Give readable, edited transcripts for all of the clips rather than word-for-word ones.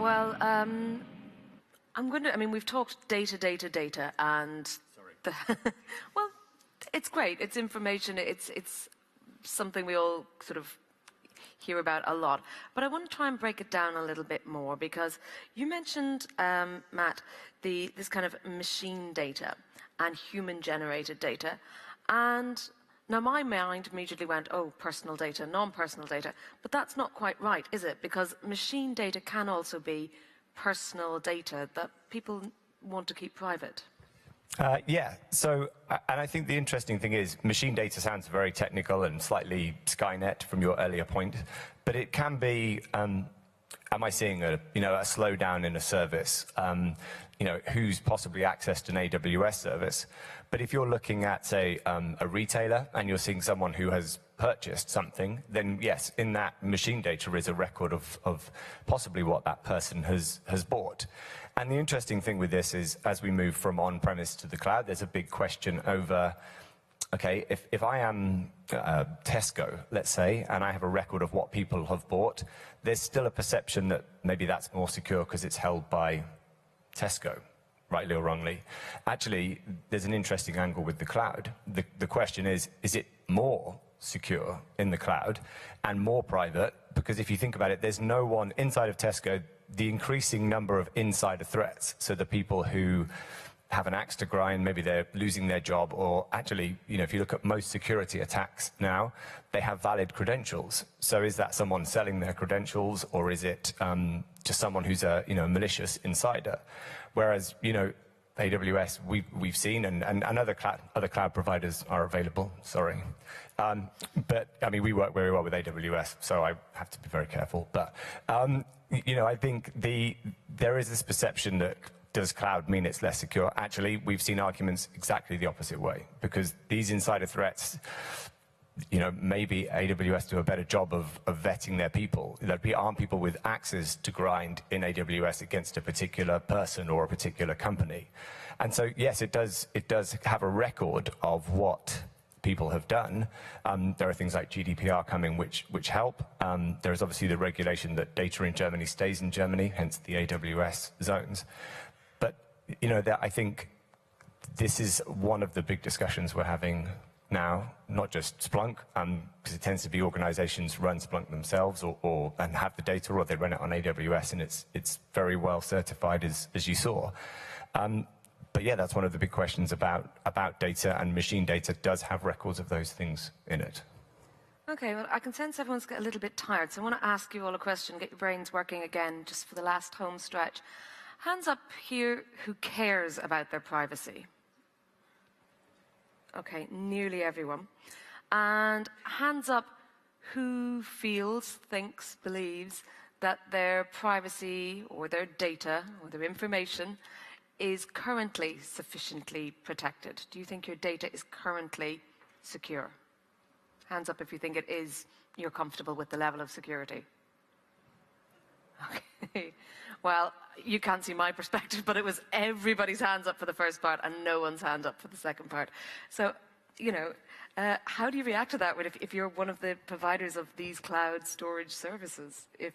Well, I mean, we've talked data, and well, it's great. It's information. It's something we all sort of hear about a lot. But I want to try and break it down a little bit more, because you mentioned, Matt, this kind of machine data and human-generated data. And now my mind immediately went, oh, personal data, non-personal data. But that's not quite right, is it? Because machine data can also be personal data that people want to keep private. Yeah, so, and I think the interesting thing is machine data sounds very technical and slightly Skynet from your earlier point, but it can be, am I seeing a slowdown in a service? Who's possibly accessed an AWS service? But if you're looking at, say, a retailer and you're seeing someone who has purchased something, then yes, in that machine data is a record of possibly what that person has bought. And the interesting thing with this is, as we move from on-premise to the cloud, there's a big question over, okay, if I am Tesco, let's say, and I have a record of what people have bought, there's still a perception that maybe that's more secure because it's held by Tesco, rightly or wrongly. Actually, there's an interesting angle with the cloud. The question is it more secure in the cloud and more private? Because if you think about it, there's no one inside of Tesco. The increasing number of insider threats, so the people who have an axe to grind, maybe they're losing their job, or actually, if you look at most security attacks now, they have valid credentials. So is that someone selling their credentials, or is it just someone who's a malicious insider? Whereas, AWS, we've seen, and other cloud providers are available, sorry. But, I mean, we work very well with AWS, so I have to be very careful. But, I think there is this perception that does cloud mean it's less secure? Actually, we've seen arguments exactly the opposite way, because these insider threats, maybe AWS do a better job of vetting their people. There aren't people with axes to grind in AWS against a particular person or a particular company. And so, yes, it does have a record of what people have done. There are things like GDPR coming which help. There is obviously the regulation that data in Germany stays in Germany, hence the AWS zones. But, I think this is one of the big discussions we're having now, not just Splunk, because it tends to be organizations run Splunk themselves and have the data, or they run it on AWS, and it's very well certified, as you saw. But yeah, that's one of the big questions about data, and machine data does have records of those things in it. Okay, well, I can sense everyone's a little bit tired, so I want to ask you all a question, get your brains working again, just for the last home stretch. Hands up here who cares about their privacy. Okay, nearly everyone. And hands up who feels, thinks, believes that their privacy or their data or their information is currently sufficiently protected. Do you think your data is currently secure? Hands up if you think it is, you're comfortable with the level of security. Okay, well, you can't see my perspective, but it was everybody's hands up for the first part and no one's hand up for the second part. So, how do you react to that if you're one of the providers of these cloud storage services? If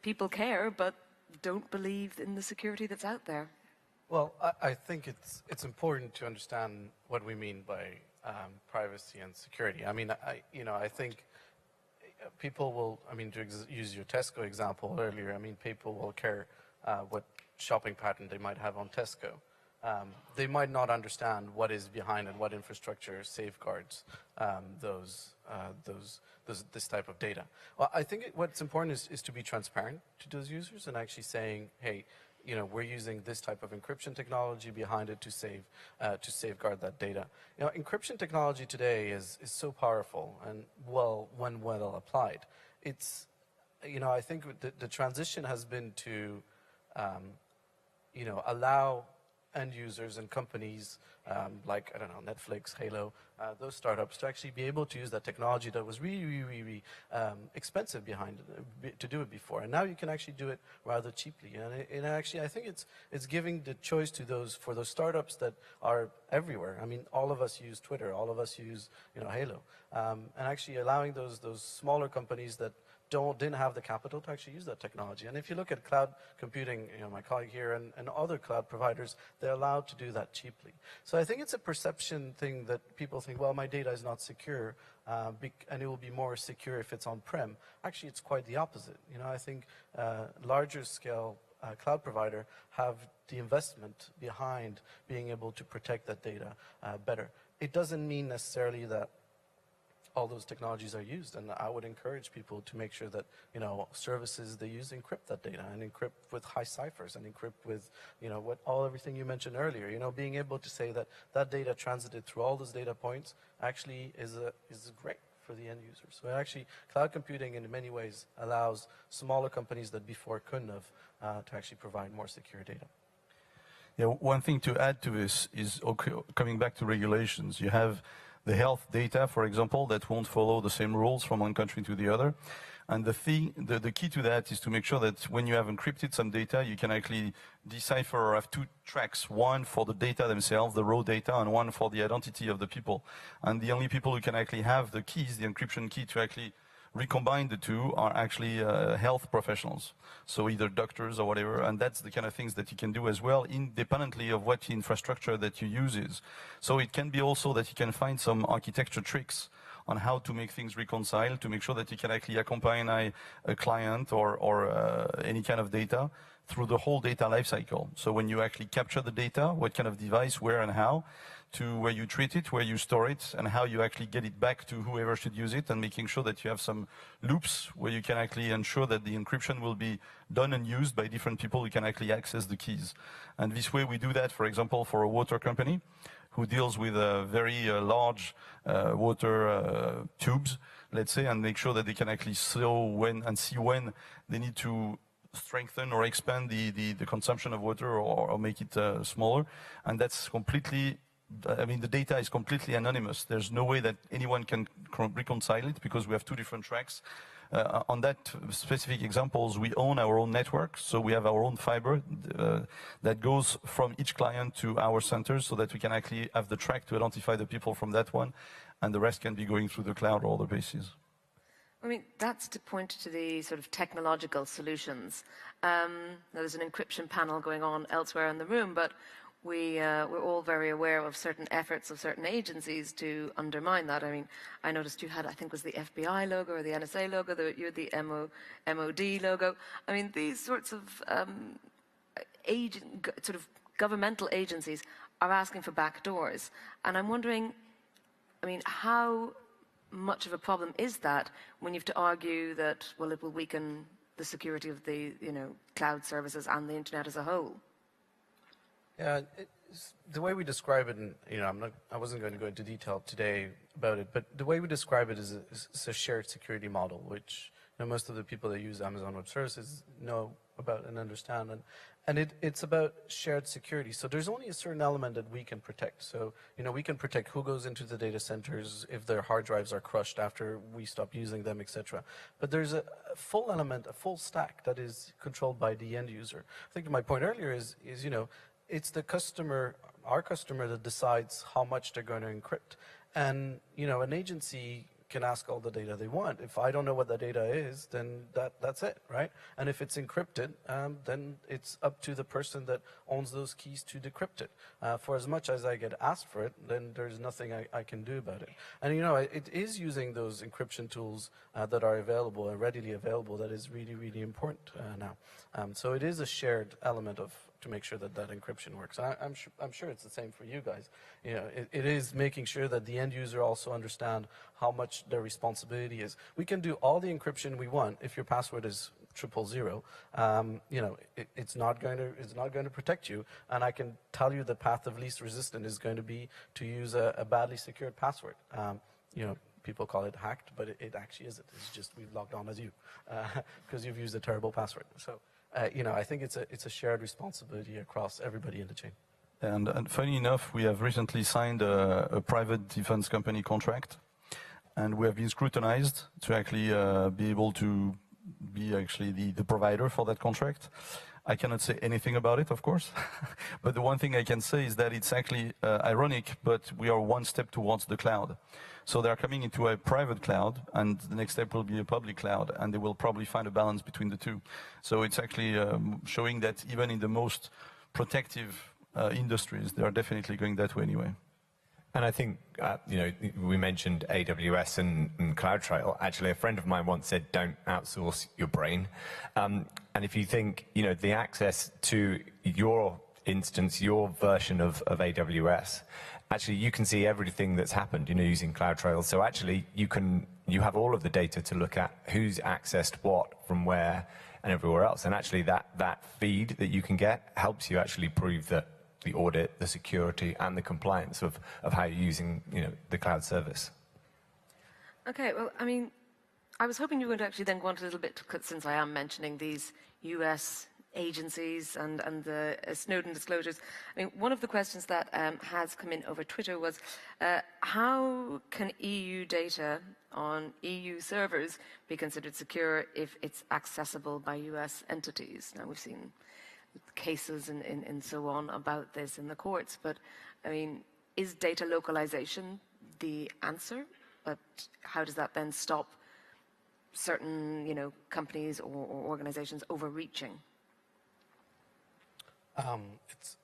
people care but don't believe in the security that's out there? Well, I think it's important to understand what we mean by privacy and security. I mean, I think people will, to use your Tesco example earlier, people will care what shopping pattern they might have on Tesco. They might not understand what is behind and what infrastructure safeguards this type of data. Well, I think what's important is to be transparent to those users and actually saying, hey, we're using this type of encryption technology behind it to safeguard that data. Encryption technology today is so powerful and when well applied. It's, I think the transition has been to, allow end users and companies like, I don't know, Netflix, Halo, those startups to actually be able to use that technology that was really expensive behind it, to do it before. And now you can actually do it rather cheaply. And actually, I think it's giving the choice to for those startups that are everywhere. All of us use Twitter, all of us use Halo, and actually allowing those smaller companies that didn't have the capital to actually use that technology. And if you look at cloud computing, my colleague here and other cloud providers, they're allowed to do that cheaply. So I think it's a perception thing that people think, well, my data is not secure, and it will be more secure if it's on-prem. Actually, it's quite the opposite. I think larger scale cloud provider have the investment behind being able to protect that data better. It doesn't mean necessarily that all those technologies are used, and I would encourage people to make sure that services they use encrypt that data and encrypt with high ciphers and encrypt with everything you mentioned earlier. Being able to say that that data transited through all those data points actually is great for the end user. So actually, cloud computing in many ways allows smaller companies that before couldn't have to actually provide more secure data. Yeah, one thing to add to this is coming back to regulations. You have the health data, for example, that won't follow the same rules from one country to the other. And the key to that is to make sure that when you have encrypted some data, you can actually decipher or have two tracks, one for the data themselves, the raw data, and one for the identity of the people. And the only people who can actually have the keys, the encryption key to actually recombine the two are actually health professionals. So either doctors or whatever, and that's the kind of things that you can do as well, independently of what infrastructure that you use is. So it can be also that you can find some architecture tricks on how to make things reconcile, to make sure that you can actually accompany a client or any kind of data through the whole data lifecycle. So when you actually capture the data, what kind of device, where and how, to where you treat it, where you store it, and how you actually get it back to whoever should use it, and making sure that you have some loops where you can actually ensure that the encryption will be done and used by different people who can actually access the keys. And this way we do that, for example, for a water company who deals with very large water tubes, let's say, and make sure that they can actually see when they need to strengthen or expand the consumption of water or make it smaller. And that's completely, the data is completely anonymous. There's no way that anyone can reconcile it because we have two different tracks. On that specific examples, we own our own network, so we have our own fiber that goes from each client to our centers so that we can actually have the track to identify the people from that one, and the rest can be going through the cloud or other bases. That's to point to the sort of technological solutions. There's an encryption panel going on elsewhere in the room, but we're all very aware of certain efforts of certain agencies to undermine that. I noticed you had, I think it was the FBI logo or the NSA logo, you had the MOD logo. These sorts of governmental agencies are asking for backdoors. And I'm wondering, how much of a problem is that when you have to argue that, well, it will weaken the security of the cloud services and the internet as a whole? Yeah, the way we describe it, and I wasn't going to go into detail today about it, but the way we describe it is a shared security model, which most of the people that use Amazon Web Services know about and understand, and it's about shared security. So there's only a certain element that we can protect. So we can protect who goes into the data centers if their hard drives are crushed after we stop using them, etc. But there's a full element, a full stack that is controlled by the end user. I think my point earlier is it's the customer, our customer, that decides how much they're going to encrypt. And, an agency can ask all the data they want. If I don't know what the data is, then that's it, right? And if it's encrypted, then it's up to the person that owns those keys to decrypt it. For as much as I get asked for it, then there's nothing I can do about it. And, it is using those encryption tools that are available and readily available that is really, really important now. So it is a shared element to make sure that encryption works. I'm sure it's the same for you guys. It is making sure that the end user also understand how much their responsibility is. We can do all the encryption we want if your password is 000. It's not going to protect you, and I can tell you the path of least resistance is going to be to use a badly secured password. People call it hacked, but it actually isn't. It's just we've logged on as you because you've used a terrible password. So. I think it's a shared responsibility across everybody in the chain. And funny enough, we have recently signed a private defense company contract, and we have been scrutinized to actually be able to be actually the provider for that contract. I cannot say anything about it, of course. But the one thing I can say is that it's actually ironic, but we are one step towards the cloud. So they are coming into a private cloud, and the next step will be a public cloud, and they will probably find a balance between the two. So it's actually showing that even in the most protective industries, they are definitely going that way anyway. And I think, we mentioned AWS and CloudTrail. Actually, a friend of mine once said, don't outsource your brain. And if you think, the access to your instance, your version of AWS, actually you can see everything that's happened, using CloudTrail. So actually you have all of the data to look at who's accessed what from where and everywhere else. And actually that feed that you can get helps you actually prove that the audit, the security, and the compliance of how you're using, the cloud service. Okay, well, I was hoping you would actually then go on a little bit, since I am mentioning these US agencies and the Snowden disclosures. One of the questions that has come in over Twitter was, how can EU data on EU servers be considered secure if it's accessible by US entities? Now, we've seen cases and so on about this in the courts, but is data localization the answer? But how does that then stop certain companies or organizations overreaching?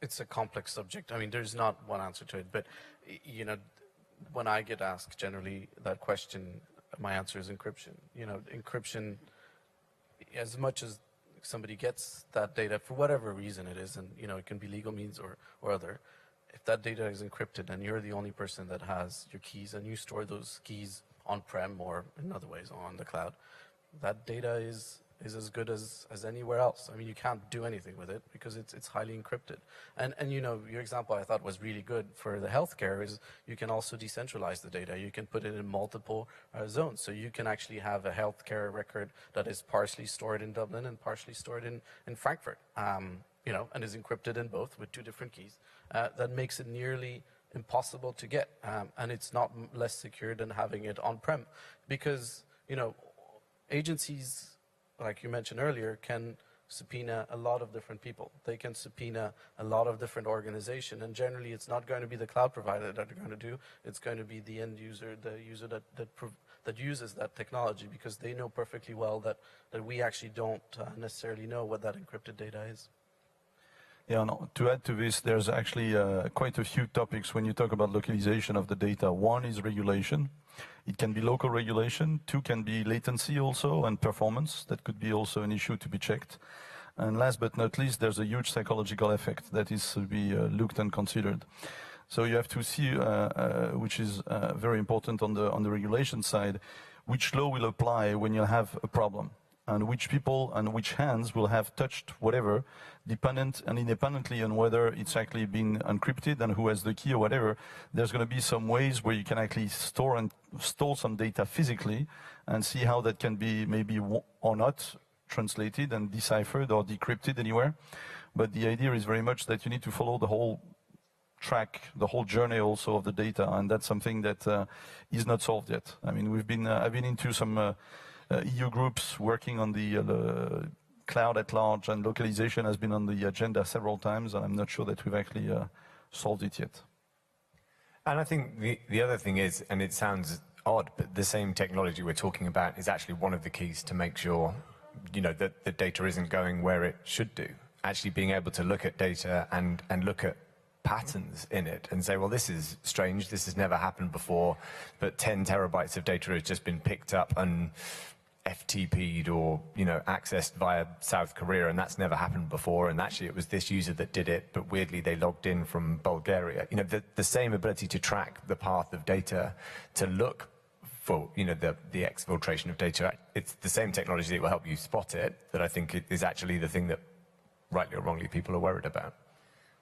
It's a complex subject. There's not one answer to it, but when I get asked generally that question, my answer is encryption. Encryption, as much as somebody gets that data for whatever reason it is, and it can be legal means or other, if that data is encrypted and you're the only person that has your keys and you store those keys on-prem or in other ways on the cloud, that data is as good as anywhere else. You can't do anything with it because it's highly encrypted. And your example I thought was really good for the healthcare is you can also decentralize the data. You can put it in multiple zones. So you can actually have a healthcare record that is partially stored in Dublin and partially stored in Frankfurt, and is encrypted in both with 2 different keys. That makes it nearly impossible to get. And it's not less secure than having it on-prem because, agencies, like you mentioned earlier, can subpoena a lot of different people. They can subpoena a lot of different organizations, and generally it's not going to be the cloud provider that they're going to do. It's going to be the end user, the user that uses that technology, because they know perfectly well that we actually don't necessarily know what that encrypted data is. Yeah, no, to add to this, there's actually quite a few topics when you talk about localization of the data. One is regulation. It can be local regulation. 2 can be latency also and performance. That could be also an issue to be checked. And last but not least, there's a huge psychological effect that is to be looked and considered. So you have to see, which is very important on the regulation side, which law will apply when you have a problem, and which people and which hands will have touched whatever, dependent and independently on whether it's actually been encrypted and who has the key or whatever. There's going to be some ways where you can actually store some data physically and see how that can be maybe or not translated and deciphered or decrypted anywhere. But the idea is very much that you need to follow the whole track, the whole journey also of the data, and that's something that is not solved yet. I've been into some EU groups working on the cloud at large, and localization has been on the agenda several times, and I'm not sure that we've actually solved it yet. And I think the other thing is, and it sounds odd, but the same technology we're talking about is actually one of the keys to make sure, that the data isn't going where it should do. Actually being able to look at data and look at patterns in it and say, well, this is strange, this has never happened before, but 10 terabytes of data has just been picked up and FTP'd or, accessed via South Korea, and that's never happened before, and actually it was this user that did it, but weirdly they logged in from Bulgaria. The same ability to track the path of data, to look for, the exfiltration of data. It's the same technology that will help you spot it, that I think is actually the thing that, rightly or wrongly, people are worried about.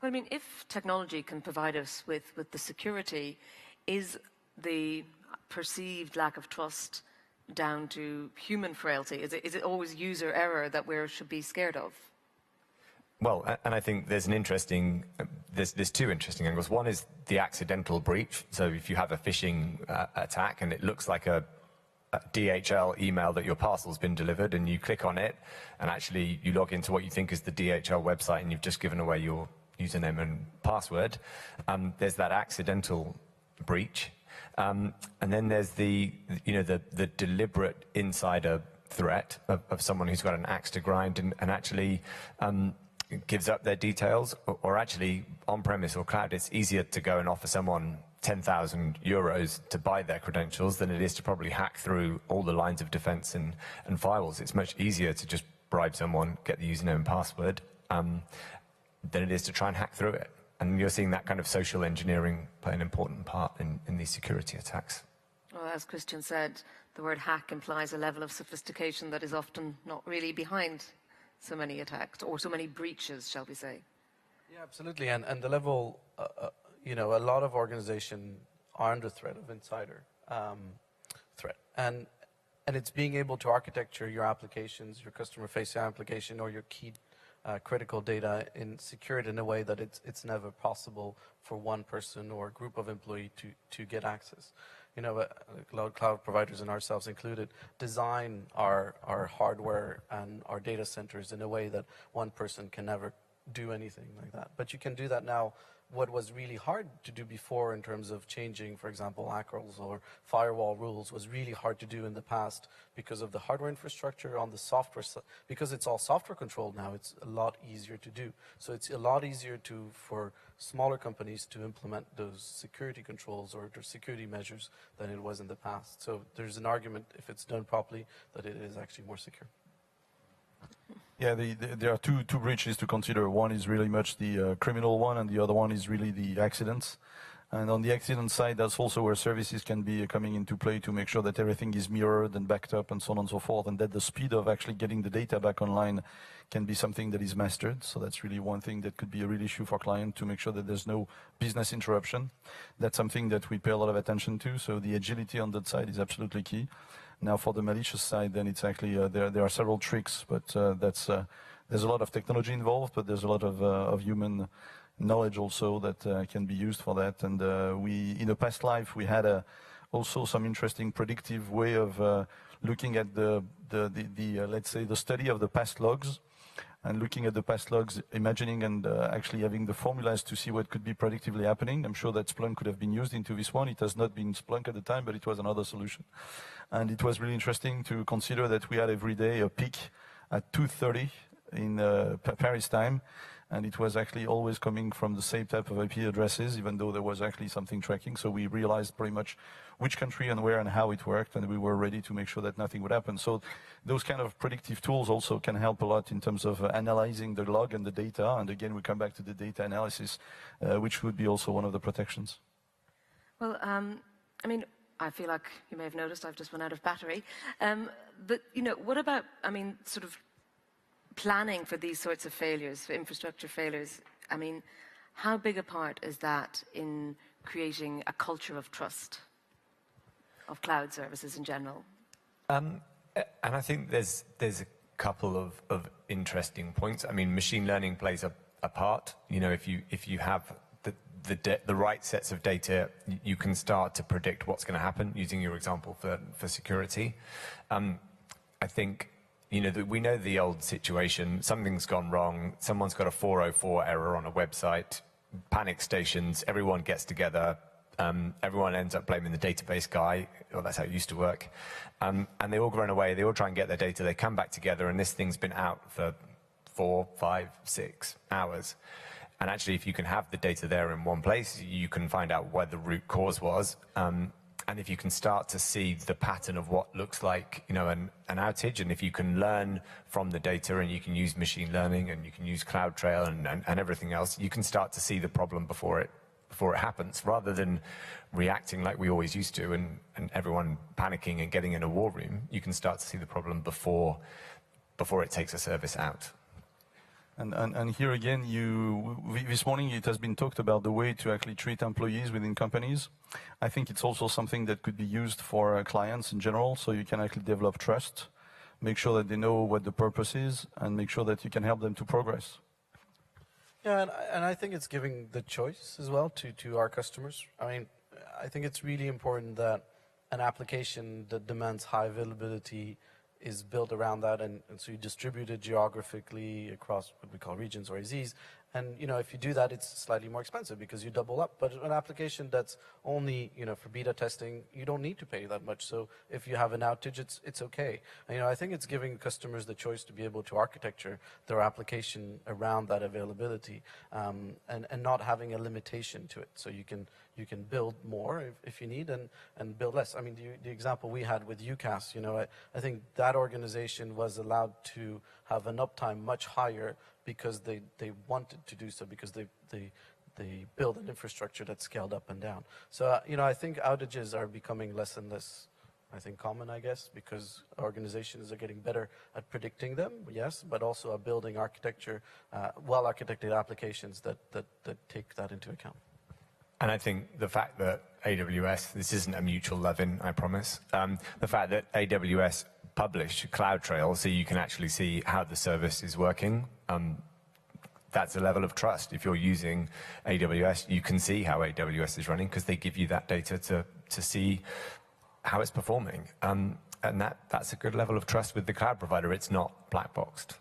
Well, if technology can provide us with the security, is the perceived lack of trust down to human frailty? Is it always user error that we should be scared of? Well, and I think there's there's 2 interesting angles. One is the accidental breach. So if you have a phishing attack and it looks like a DHL email that your parcel's been delivered, and you click on it, and actually you log into what you think is the DHL website, and you've just given away your username and password. There's that accidental breach, and then there's the deliberate insider threat of someone who's got an axe to grind and actually gives up their details, or actually on-premise or cloud, it's easier to go and offer someone 10,000 euros to buy their credentials than it is to probably hack through all the lines of defense and firewalls. It's much easier to just bribe someone, get the username and password, than it is to try and hack through it. And you're seeing that kind of social engineering play an important part in these security attacks. Well, as Christian said, the word hack implies a level of sophistication that is often not really behind so many attacks, or so many breaches, shall we say. Yeah, absolutely. And the level, a lot of organizations are under threat of insider threat. And it's being able to architecture your applications, your customer-facing application, or your key critical data and secure it in a way that it's never possible for one person or a group of employees to get access. Cloud providers and ourselves included design our hardware and our data centers in a way that one person can never do anything like that. But you can do that now. What was really hard to do before in terms of changing, for example, ACRLs or firewall rules was really hard to do in the past because of the hardware infrastructure on the software side. Because it's all software controlled now, it's a lot easier to do. So it's a lot easier for smaller companies to implement those security controls or their security measures than it was in the past. So there's an argument, if it's done properly, that it is actually more secure. Yeah, there are two breaches to consider. One is really much the criminal one, and the other one is really the accidents. And on the accident side, that's also where services can be coming into play to make sure that everything is mirrored and backed up and so on and so forth, and that the speed of actually getting the data back online can be something that is mastered. So that's really one thing that could be a real issue for client, to make sure that there's no business interruption. That's something that we pay a lot of attention to. So the agility on that side is absolutely key. Now, for the malicious side, then it's actually there are several tricks, but there's a lot of technology involved, but there's a lot of human knowledge also that can be used for that. And we, in a past life, we had also some interesting predictive way of looking at the let's say the study of the past logs, and looking at the past logs, imagining and actually having the formulas to see what could be predictively happening. I'm sure that Splunk could have been used into this one. It has not been Splunk at the time, but it was another solution. And it was really interesting to consider that we had every day a peak at 2:30 in Paris time, and it was actually always coming from the same type of IP addresses, even though there was actually something tracking. So we realized pretty much which country and where and how it worked, and we were ready to make sure that nothing would happen. So those kind of predictive tools also can help a lot in terms of analyzing the log and the data. And again, we come back to the data analysis, which would be also one of the protections. Well, I feel like you may have noticed I've just run out of battery. But, what about, sort of planning for these sorts of failures, for infrastructure failures? How big a part is that in creating a culture of trust of cloud services in general? And I think there's a couple of interesting points. Machine learning plays a part. If you have the right sets of data, you can start to predict what's going to happen, using your example for security. I think, we know the old situation. Something's gone wrong. Someone's got a 404 error on a website. Panic stations. Everyone gets together. Everyone ends up blaming the database guy. Well, that's how it used to work. And they all run away. They all try and get their data. They come back together, and this thing's been out for 4, 5, 6 hours. And actually, if you can have the data there in one place, you can find out where the root cause was. And if you can start to see the pattern of what looks like, an outage, and if you can learn from the data, and you can use machine learning, and you can use CloudTrail and everything else, you can start to see the problem before it happens, rather than reacting like we always used to, and everyone panicking and getting in a war room. You can start to see the problem before it takes a service out. And here again, this morning it has been talked about the way to actually treat employees within companies. I think it's also something that could be used for clients in general, so you can actually develop trust, make sure that they know what the purpose is, and make sure that you can help them to progress. Yeah, and I think it's giving the choice as well to our customers. I think it's really important that an application that demands high availability is built around that, and so you distribute it geographically across what we call regions or AZs. And if you do that, it's slightly more expensive because you double up. But an application that's only for beta testing, you don't need to pay that much. So if you have an outage, it's okay. And, I think it's giving customers the choice to be able to architecture their application around that availability, and not having a limitation to it. So you can build more if you need, and build less. I mean, the example we had with UCAS, I think that organization was allowed to have an uptime much higher because they wanted to do so, because they build an infrastructure that's scaled up and down. So, I think outages are becoming less and less, I think, common, I guess, because organizations are getting better at predicting them, yes, but also at building architecture, well-architected applications that take that into account. And I think the fact that AWS, this isn't a mutual love-in, I promise, the fact that AWS published CloudTrail so you can actually see how the service is working, that's a level of trust. If you're using AWS, you can see how AWS is running because they give you that data to see how it's performing. And that's a good level of trust with the cloud provider. It's not black boxed.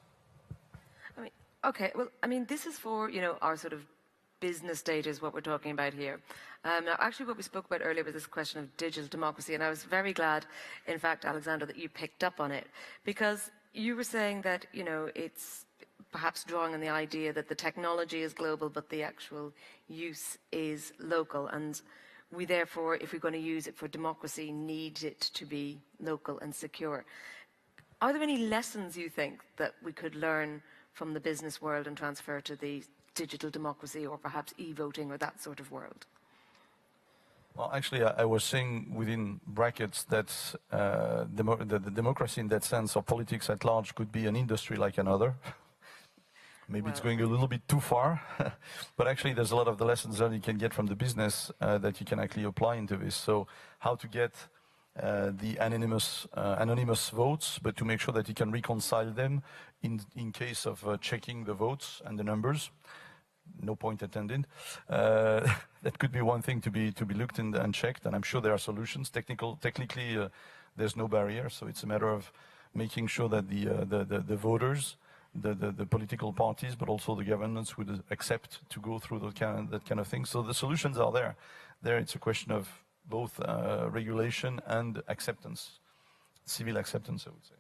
I mean, okay, well, I mean, this is for, our sort of business data is what we're talking about here. Now, actually, what we spoke about earlier was this question of digital democracy, and I was very glad, in fact, Alexandre, that you picked up on it, because you were saying that, it's perhaps drawing on the idea that the technology is global, but the actual use is local, and we therefore, if we're going to use it for democracy, need it to be local and secure. Are there any lessons you think that we could learn from the business world and transfer to the digital democracy or perhaps e-voting or that sort of world? Well, actually, I was saying within brackets that the democracy in that sense, or politics at large, could be an industry like another. Maybe it's going a little bit too far, but actually there's a lot of the lessons that you can get from the business that you can actually apply into this. So how to get the anonymous votes, but to make sure that you can reconcile them in case of checking the votes and the numbers. No point attended. That could be one thing to be looked in and checked, and I'm sure there are solutions. Technically, there's no barrier, so it's a matter of making sure that the voters, the political parties, but also the governments would accept to go through that kind of thing. So the solutions are there. There, it's a question of both regulation and acceptance, civil acceptance, I would say.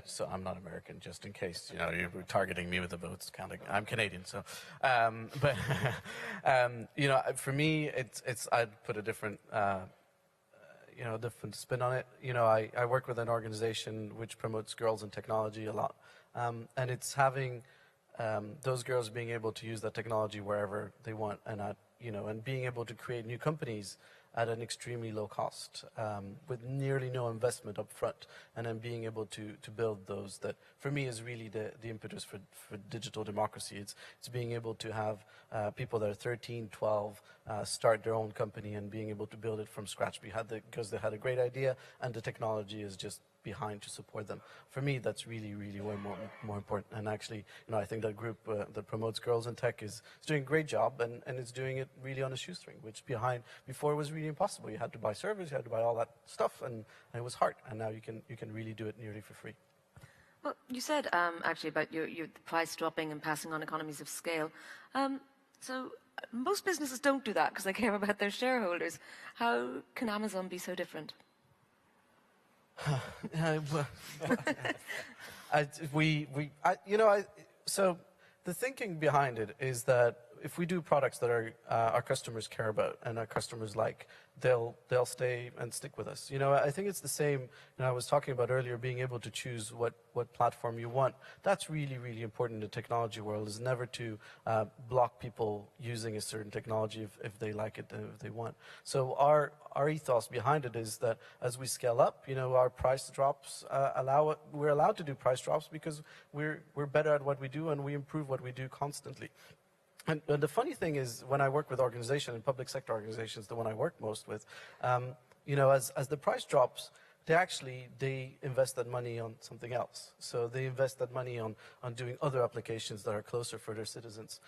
So I'm not American, just in case you were targeting me with the votes. I'm Canadian, so. But for me, it's I'd put a different different spin on it. I work with an organization which promotes girls in technology a lot, and it's having those girls being able to use that technology wherever they want, and being able to create new companies at an extremely low cost, with nearly no investment up front, and then being able to build those that, for me, is really the impetus for digital democracy. It's being able to have people that are 13, 12 start their own company and being able to build it from scratch because they had a great idea and the technology is just behind to support them. For me, that's really, really way more important. And actually, I think that group that promotes girls in tech is doing a great job, and it's doing it really on a shoestring, which before it was really impossible. You had to buy servers, you had to buy all that stuff, and it was hard. And now you can really do it nearly for free. Well, you said actually about your price dropping and passing on economies of scale. So most businesses don't do that because they care about their shareholders. How can Amazon be so different? So the thinking behind it is that if we do products that our customers care about and our customers like, they'll stay and stick with us. I think it's the same. I was talking about earlier, being able to choose what platform you want. That's really, really important in the technology world. Is never to block people using a certain technology if they like it, if they want. So our ethos behind it is that as we scale up, our price drops we're allowed to do price drops because we're better at what we do and we improve what we do constantly. And the funny thing is, when I work with organizations, and public sector organizations, the one I work most with, as the price drops, they invest that money on something else. So they invest that money on doing other applications that are closer for their citizens.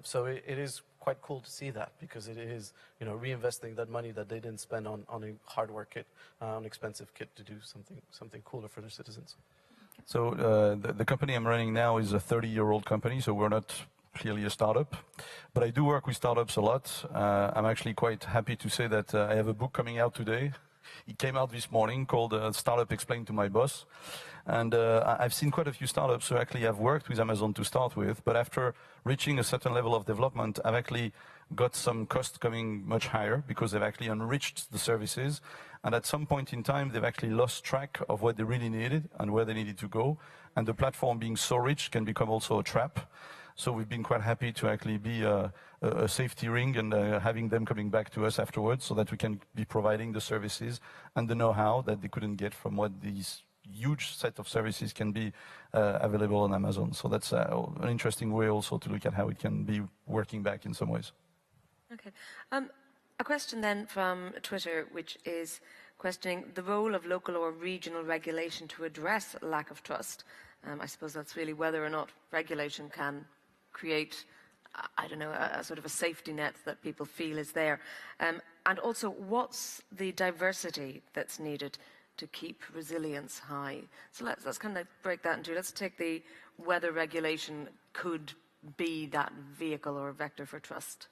So it is quite cool to see that, because it is, you know, reinvesting that money that they didn't spend on a hardware kit, on expensive kit, to do something cooler for their citizens. So the company I'm running now is a 30-year-old company, so we're not clearly a startup. But I do work with startups a lot. I'm actually quite happy to say that I have a book coming out today. It came out this morning called Startup Explained to My Boss. And I've seen quite a few startups who actually have worked with Amazon to start with, but after reaching a certain level of development, I've actually got some costs coming much higher because they've actually enriched the services. And at some point in time, they've actually lost track of what they really needed and where they needed to go. And the platform being so rich can become also a trap. So we've been quite happy to actually be a safety ring and having them coming back to us afterwards so that we can be providing the services and the know-how that they couldn't get from what these huge set of services can be available on Amazon. So that's an interesting way also to look at how it can be working back in some ways. Okay. A question then from Twitter, which is questioning the role of local or regional regulation to address lack of trust. I suppose that's really whether or not regulation can create, I don't know, a sort of a safety net that people feel is there. And also, what's the diversity that's needed to keep resilience high? So let's kind of break that into, let's take the whether regulation could be that vehicle or vector for trust.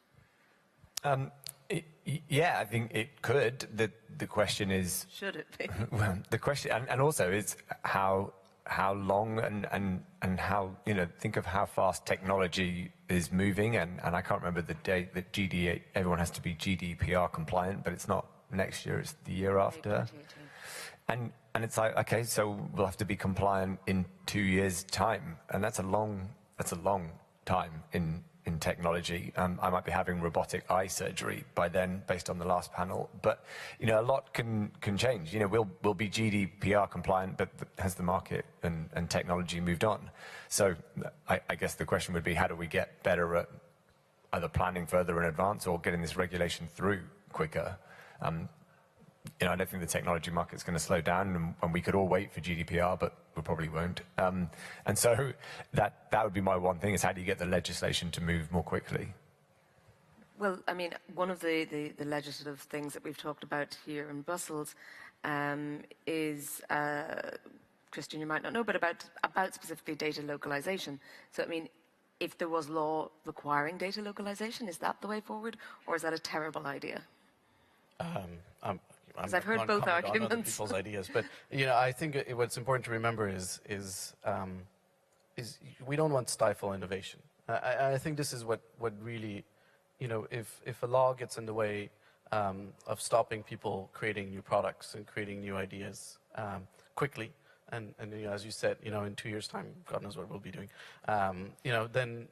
Yeah, I think it could. The question is, should it be? Well, the question, and also is how long and how, you know, think of how fast technology is moving, and I can't remember the date that everyone has to be GDPR compliant, but it's not next year, it's the year after. And it's like, okay, so we'll have to be compliant in 2 years' time, and that's a long time in technology. I might be having robotic eye surgery by then, based on the last panel. But you know, a lot can change. You know, we'll be GDPR compliant, but has the market and technology moved on? So I guess the question would be, how do we get better at either planning further in advance or getting this regulation through quicker? You know, I don't think the technology market's going to slow down, and we could all wait for GDPR, but we probably won't. And so that would be my one thing, is how do you get the legislation to move more quickly? Well, I mean, one of the legislative things that we've talked about here in Brussels is, Christian, you might not know, but about specifically data localization. So, I mean, if there was law requiring data localization, is that the way forward, or is that a terrible idea? Because I've heard both arguments. On other people's ideas, but you know, I think what's important to remember is we don't want to stifle innovation. I think this is what really, you know, if a law gets in the way of stopping people creating new products and creating new ideas quickly, and you know, as you said, you know, in 2 years' time, God knows what we'll be doing, you know, then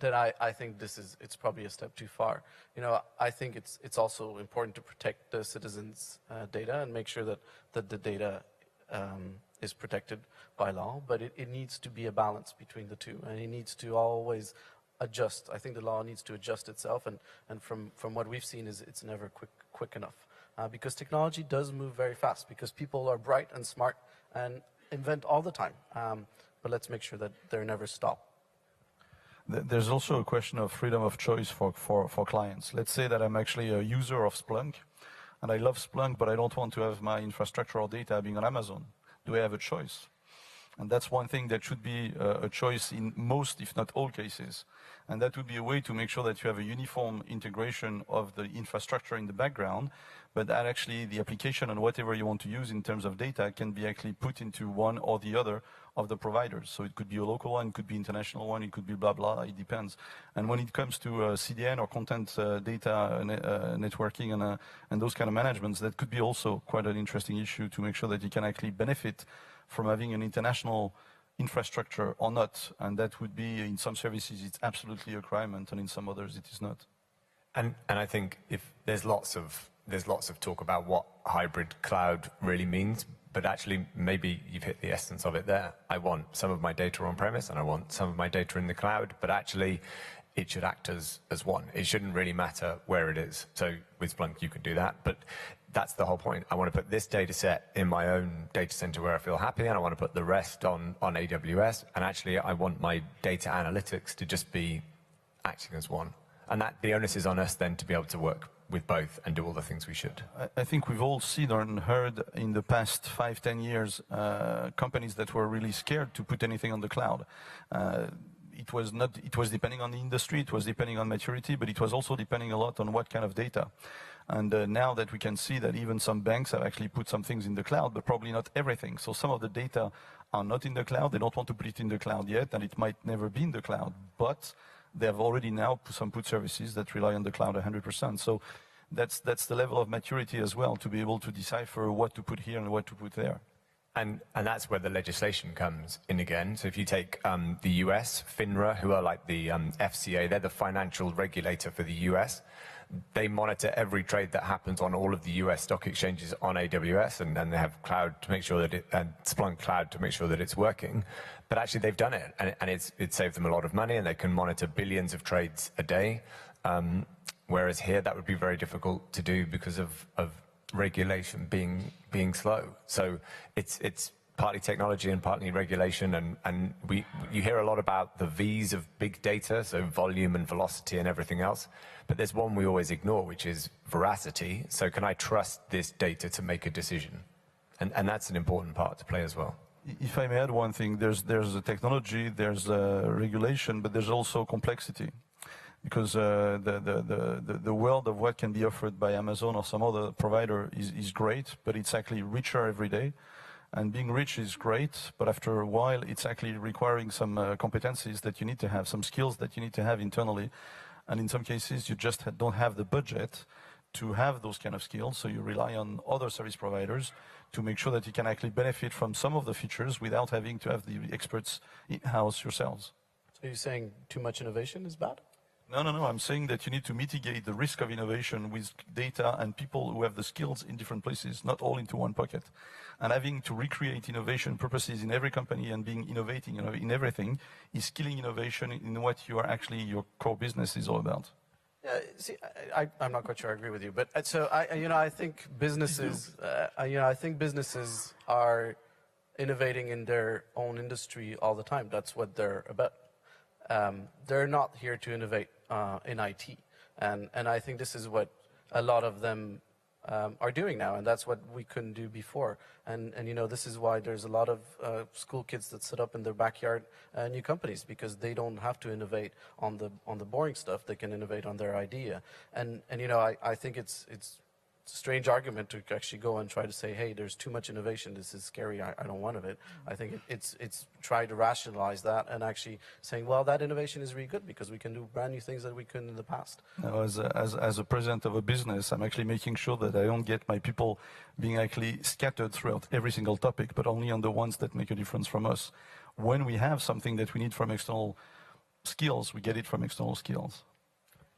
I think it's probably a step too far. You know, I think it's also important to protect the citizens' data and make sure that the data is protected by law, but it needs to be a balance between the two, and it needs to always adjust. I think the law needs to adjust itself, and from what we've seen is it's never quick enough, because technology does move very fast, because people are bright and smart and invent all the time, but let's make sure that they're never stopped. There's also a question of freedom of choice for clients. Let's say that I'm actually a user of Splunk, and I love Splunk, but I don't want to have my infrastructure or data being on Amazon. Do I have a choice? And that's one thing that should be a choice in most, if not all cases. And that would be a way to make sure that you have a uniform integration of the infrastructure in the background, but that actually the application and whatever you want to use in terms of data can be actually put into one or the other of the providers. So it could be a local one, it could be international one, it could be blah, blah, it depends. And when it comes to CDN or content data networking and those kind of managements, that could be also quite an interesting issue to make sure that you can actually benefit from having an international infrastructure or not. And that would be, in some services, it's absolutely a requirement, and in some others, it is not. And I think if there's lots of talk about what hybrid cloud really means, but actually maybe you've hit the essence of it there. I want some of my data on premise and I want some of my data in the cloud, but actually it should act as one. It shouldn't really matter where it is. So with Splunk you could do that, but that's the whole point. I want to put this data set in my own data center where I feel happy, and I want to put the rest on AWS, and actually I want my data analytics to just be acting as one. And that the onus is on us then to be able to work with both and do all the things we should. I think we've all seen and heard in the past 5-10 years companies that were really scared to put anything on the cloud. It was depending on the industry, it was depending on maturity, but it was also depending a lot on what kind of data. And now that we can see that even some banks have actually put some things in the cloud, but probably not everything. So some of the data are not in the cloud, they don't want to put it in the cloud yet, and it might never be in the cloud, but they have already now put services that rely on the cloud 100%. So that's the level of maturity as well, to be able to decipher what to put here and what to put there. And that's where the legislation comes in again. So if you take the US, FINRA, who are like the FCA, they're the financial regulator for the US. They monitor every trade that happens on all of the US stock exchanges on AWS, and then they have cloud to make sure that and Splunk Cloud to make sure that it's working. But actually they've done it, and it saved them a lot of money, and they can monitor billions of trades a day. Whereas here that would be very difficult to do because of regulation being slow. So it's partly technology and partly regulation, and you hear a lot about the V's of big data, so volume and velocity and everything else, but there's one we always ignore, which is veracity. So can I trust this data to make a decision? And that's an important part to play as well. If I may add one thing, there's a technology, there's a regulation, but there's also complexity. Because the world of what can be offered by Amazon or some other provider is great, but it's actually richer every day. And being rich is great, but after a while, it's actually requiring some competencies that you need to have, some skills that you need to have internally. And in some cases, you just don't have the budget to have those kind of skills, so you rely on other service providers to make sure that you can actually benefit from some of the features without having to have the experts in-house yourselves. So you're saying too much innovation is bad? No. I'm saying that you need to mitigate the risk of innovation with data and people who have the skills in different places, not all into one pocket. And having to recreate innovation purposes in every company and being innovating in everything is killing innovation in what you are actually, your core business is all about. Yeah, see, I'm not quite sure I agree with you, but so I think businesses, I think businesses are innovating in their own industry all the time. That's what they're about. They're not here to innovate in IT, and I think this is what a lot of them are doing now, and that's what we couldn't do before. And this is why there's a lot of school kids that set up in their backyard new companies, because they don't have to innovate on the boring stuff. They can innovate on their idea. And I think it's a strange argument to actually go and try to say, hey, there's too much innovation, this is scary, I don't want of it. I think it's try to rationalize that and actually saying, well, that innovation is really good because we can do brand new things that we couldn't in the past. Now, as a president of a business, I'm actually making sure that I don't get my people being actually scattered throughout every single topic, but only on the ones that make a difference from us. When we have something that we need from external skills, we get it from external skills.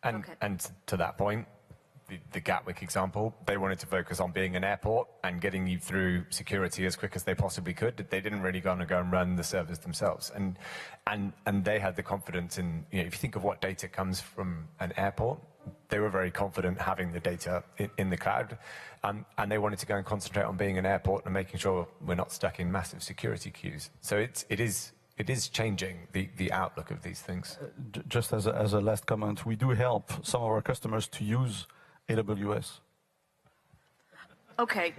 And to that point, the Gatwick example, they wanted to focus on being an airport and getting you through security as quick as they possibly could. They didn't really go and run the servers themselves. And they had the confidence in, if you think of what data comes from an airport, they were very confident having the data in the cloud. And they wanted to go and concentrate on being an airport and making sure we're not stuck in massive security queues. So it is changing the outlook of these things. Just as a last comment, we do help some of our customers to use AWS. Okay.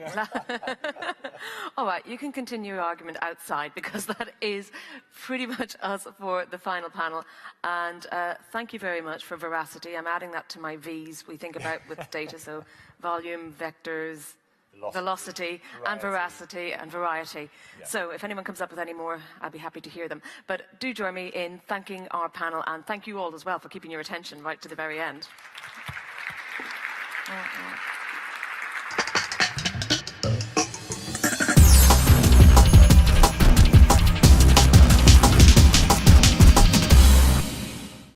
All right, you can continue your argument outside, because that is pretty much us for the final panel. And thank you very much for veracity. I'm adding that to my V's we think about with data. So volume, vectors, velocity, and veracity and variety. Yeah. So if anyone comes up with any more, I'll be happy to hear them. But do join me in thanking our panel, and thank you all as well for keeping your attention right to the very end.